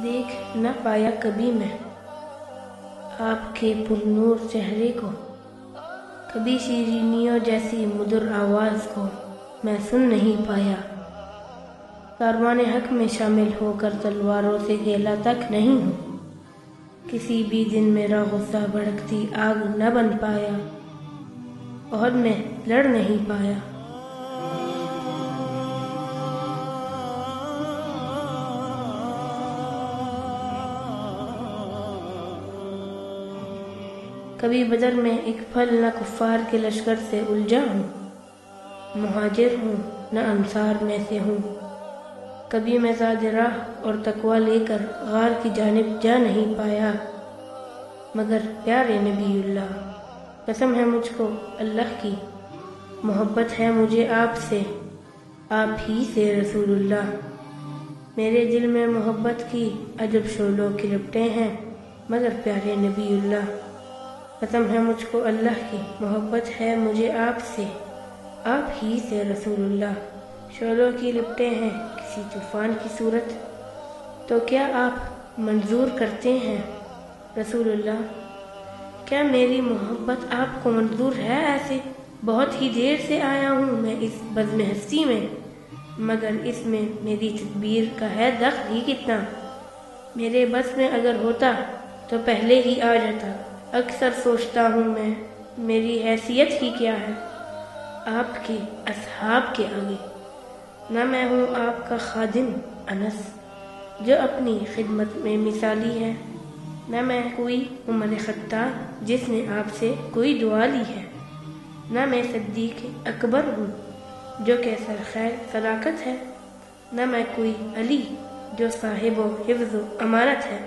دیکھ نہ پایا کبھی میں آپ کے پرنور چہرے کو، کبھی شیرینیوں جیسی مدر آواز کو میں سن نہیں پایا۔ کاروان حق میں شامل ہو کر تلواروں سے کھیلا تک نہیں ہوں، کسی بھی دن میرا غصہ بھڑکتی آگ نہ بن پایا، عہد میں لڑ نہیں پایا۔ کبھی بدر میں ایک پھل نہ کفار کے لشکر سے الجھا ہوں، مہاجر ہوں نہ انصار میں سے ہوں۔ کبھی میں زاد راہ اور تقوی لے کر غار کی جانب جا نہیں پایا، مگر پیارے نبی اللہ، قسم ہے مجھ کو اللہ کی، محبت ہے مجھے آپ سے، آپ ہی سے رسول اللہ۔ میرے دل میں محبت کی عجب شعلوں کی لپٹیں ہیں، مگر پیارے نبی اللہ، قسم ہے مجھ کو اللہ کی، محبت ہے مجھے آپ سے، آپ ہی سے رسول اللہ۔ شعلوں کی لپٹیں ہیں کسی طوفان کی صورت، تو کیا آپ منظور کرتے ہیں رسول اللہ؟ کیا میری محبت آپ کو منظور ہے ایسے؟ بہت ہی دیر سے آیا ہوں میں اس بزم ہستی میں، مگر اس میں میری تدبیر کا ہے دخل ہی کتنا۔ میرے بس میں اگر ہوتا تو پہلے ہی آ جاتا۔ اکثر سوچتا ہوں میں، میری حیثیت ہی کیا ہے آپ کے اصحاب کے آگے۔ نہ میں ہوں آپ کا خادم انس جو اپنی خدمت میں مثالی ہے، نہ میں کوئی عمر خطاب جس نے آپ سے کوئی دعا لی ہے، نہ میں صدیق اکبر ہوں جو کہ سرخیر صداقت ہے، نہ میں کوئی علی جو صاحب و حفظ و امانت ہے،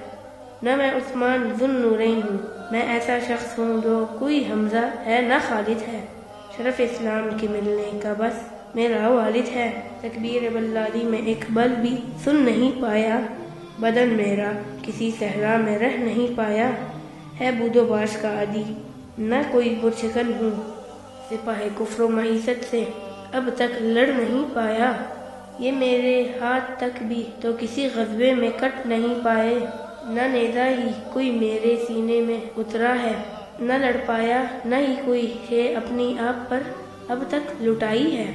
نہ میں عثمان ذو النورین ہوں، میں ایسا شخص ہوں جو کوئی حمزہ ہے نہ خالد ہے، شرف اسلام کے ملنے کا بس میرا والد ہے، تکبیر بلادی میں ایک بل بھی سن نہیں پایا، بدن میرا کسی صحرا میں رہ نہیں پایا، ہے بود و باش کا عادی نہ کوئی پرشکن ہوں، سپاہ کفر و معیشت سے اب تک لڑ نہیں پایا، یہ میرے ہاتھ تک بھی تو کسی غزوے میں کٹ نہیں پائے، نہ نیزہ ہی کوئی میرے سینے میں اترا ہے، نہ لڑ پایا، نہ ہی کوئی شے اپنی آپ پر اب تک لٹائی ہے،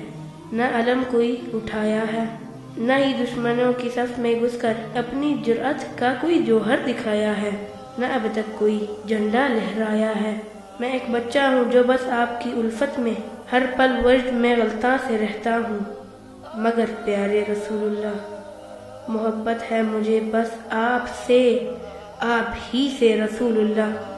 نہ علم کوئی اٹھایا ہے، نہ ہی دشمنوں کی صف میں گھس کر اپنی جرأت کا کوئی جوہر دکھایا ہے، نہ اب تک کوئی جھنڈا لہرایا ہے۔ میں ایک بچہ ہوں جو بس آپ کی الفت میں ہر پل وجد میں غلطاں سے رہتا ہوں، مگر پیارے رسول اللہ، محبت ہے مجھے بس آپ سے، آپ ہی سے رسول اللہ۔